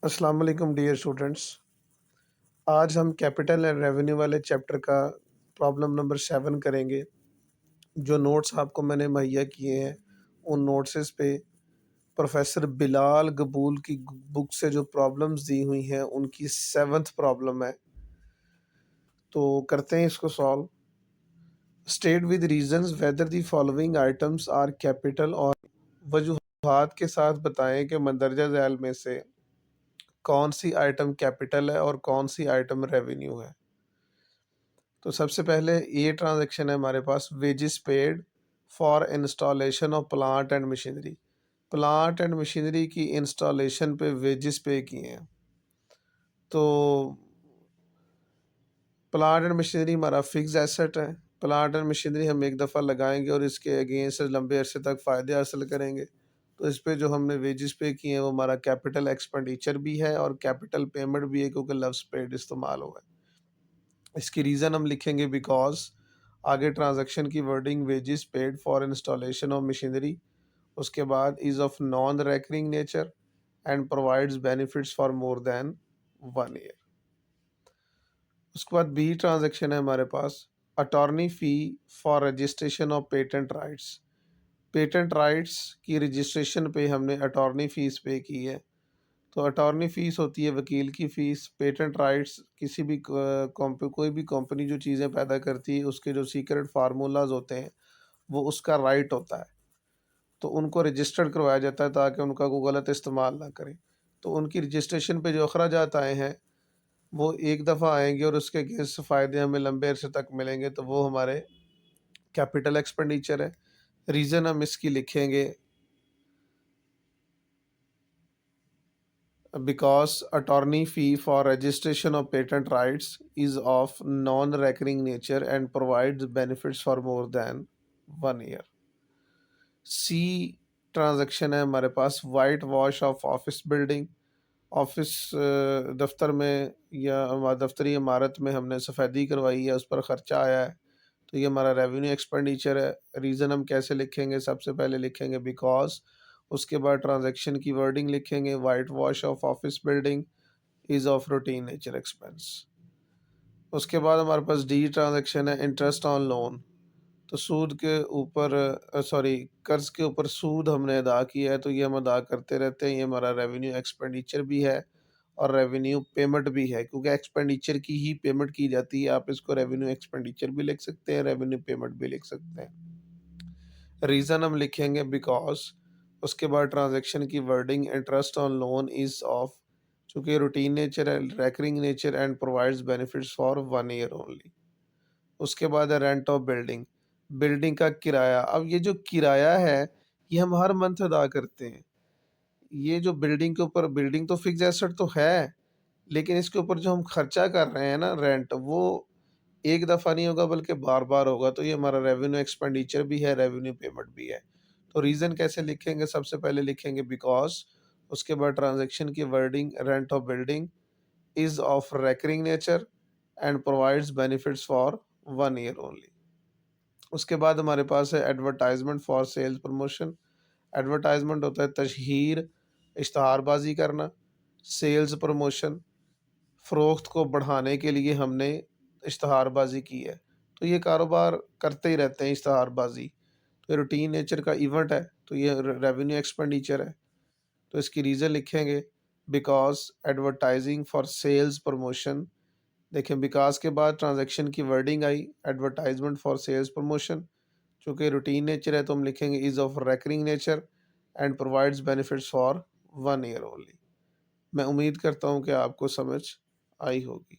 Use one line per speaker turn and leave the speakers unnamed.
السلام علیکم dear students. آج ہم کیپٹل اینڈ ریونیو والے چیپٹر کا پرابلم نمبر 7 کریں گے. جو نوٹس آپ کو میں نے مہیا کیے ہیں ان نوٹسز پہ پروفیسر بلال قبول کی بک سے جو پرابلمز دی ہوئی ہیں ان کی 7th پرابلم ہے. تو کرتے ہیں اس کو solve. State with reasons whether the following items are capital, اور وجوہات کے ساتھ بتائیں کہ مندرجہ ذیل میں سے کون سی آئٹم کیپٹل ہے اور کون سی آئٹم ریونیو ہے. تو سب سے پہلے یہ ٹرانزیکشن ہے ہمارے پاس wages paid for installation of plant and machinery. Plant and machinery کی انسٹالیشن پہ ویجز پے کیے ہیں. تو پلانٹ اینڈ مشینری ہمارا فکس ایسٹ ہے. پلانٹ اینڈ مشینری ہم ایک دفعہ لگائیں گے اور اس کے اگینسٹ لمبے عرصے تک فائدے حاصل کریں گے. تو اس پہ جو ہم نے ویجز پے کیے ہیں وہ ہمارا کیپٹل ایکسپینڈیچر بھی ہے اور کیپٹل پیمنٹ بھی ہے کیونکہ لفظ پیڈ استعمال ہوا ہے. اس کی ریزن ہم لکھیں گے بیکاز آگے ٹرانزیکشن کی wording wages paid for installation of machinery, اس کے بعد is of non recurring nature and provides benefits for more than 1 year. اس کے بعد بی ٹرانزیکشن ہے ہمارے پاس attorney fee for registration of patent rights. Patent rights کی رجسٹریشن پہ ہم نے اٹارنی فیس پے کی ہے. تو اٹارنی فیس ہوتی ہے وکیل کی فیس. پیٹنٹ رائٹس کسی بھی کوئی بھی کمپنی جو چیزیں پیدا کرتی ہے اس کے جو سیکرٹ فارمولاز ہوتے ہیں وہ اس کا رائٹ ہوتا ہے. تو ان کو رجسٹرڈ کروایا جاتا ہے تاکہ ان کا کوئی غلط استعمال نہ کریں. تو ان کی رجسٹریشن پہ جو اخراجات آئے ہیں وہ ایک دفعہ آئیں گے اور اس کے اگینسٹ فائدے ہمیں لمبے عرصے تک ملیں گے. تو وہ ہمارے کیپٹل ایکسپینڈیچر ہے. ریزن ہم اس کی لکھیں گے because attorney fee for registration of patent rights is of non-recurring nature and provides benefits for more than 1 year. C transaction ہے ہمارے پاس whitewash of office building. Office دفتر میں یا دفتری عمارت میں ہم نے سفیدی کروائی ہے، اس پر خرچہ آیا ہے. تو یہ ہمارا ریونیو ایکسپینڈیچر ہے. ریزن ہم کیسے لکھیں گے؟ سب سے پہلے لکھیں گے بیکاز، اس کے بعد ٹرانزیکشن کی ورڈنگ لکھیں گے whitewash of office building is of routine nature expense. اس کے بعد ہمارے پاس ڈی ٹرانزیکشن ہے انٹرسٹ آن لون. تو سود کے اوپر قرض کے اوپر سود ہم نے ادا کیا ہے، تو یہ ہم ادا کرتے رہتے ہیں. یہ ہمارا ریونیو ایکسپینڈیچر بھی ہے اور ریونیو پیمنٹ بھی ہے کیونکہ ایکسپینڈیچر کی ہی پیمنٹ کی جاتی ہے. آپ اس کو ریونیو ایکسپینڈیچر بھی لکھ سکتے ہیں، ریونیو پیمنٹ بھی لکھ سکتے ہیں. ریزن ہم لکھیں گے بیکاز. اس کے بعد ٹرانزیکشن کی wording interest on loan is of, چونکہ روٹین نیچر ہے، recurring nature and provides benefits for 1 year only. اس کے بعد ہے رینٹ آف بلڈنگ، بلڈنگ کا کرایہ. اب یہ جو کرایہ ہے یہ ہم ہر منتھ ادا کرتے ہیں. یہ جو بلڈنگ کے اوپر، بلڈنگ تو فکس ایسٹ تو ہے لیکن اس کے اوپر جو ہم خرچہ کر رہے ہیں نا رینٹ، وہ ایک دفعہ نہیں ہوگا بلکہ بار بار ہوگا. تو یہ ہمارا ریونیو ایکسپینڈیچر بھی ہے، ریونیو پیمنٹ بھی ہے. تو ریزن کیسے لکھیں گے؟ سب سے پہلے لکھیں گے بیکاز. اس کے بعد ٹرانزیکشن کی wording rent of building is of recurring nature and provides benefits for 1 year only. اس کے بعد ہمارے پاس ہے advertisement for sales promotion. Advertisement ہوتا ہے تشہیر، اشتہار بازی کرنا. سیلز پروموشن، فروخت کو بڑھانے کے لیے ہم نے اشتہار بازی کی ہے. تو یہ کاروبار کرتے ہی رہتے ہیں اشتہار بازی. تو یہ روٹین نیچر کا ایونٹ ہے، تو یہ ریونیو ایکسپینڈیچر ہے. تو اس کی ریزن لکھیں گے because advertising for sales promotion. دیکھیں بیکاز کے بعد ٹرانزیکشن کی wording I advertisement for sales promotion. چونکہ روٹین نیچر ہے تو ہم لکھیں گے is of recurring nature and provides benefits for 1 year only. میں امید کرتا ہوں کہ آپ کو سمجھ آئی ہوگی.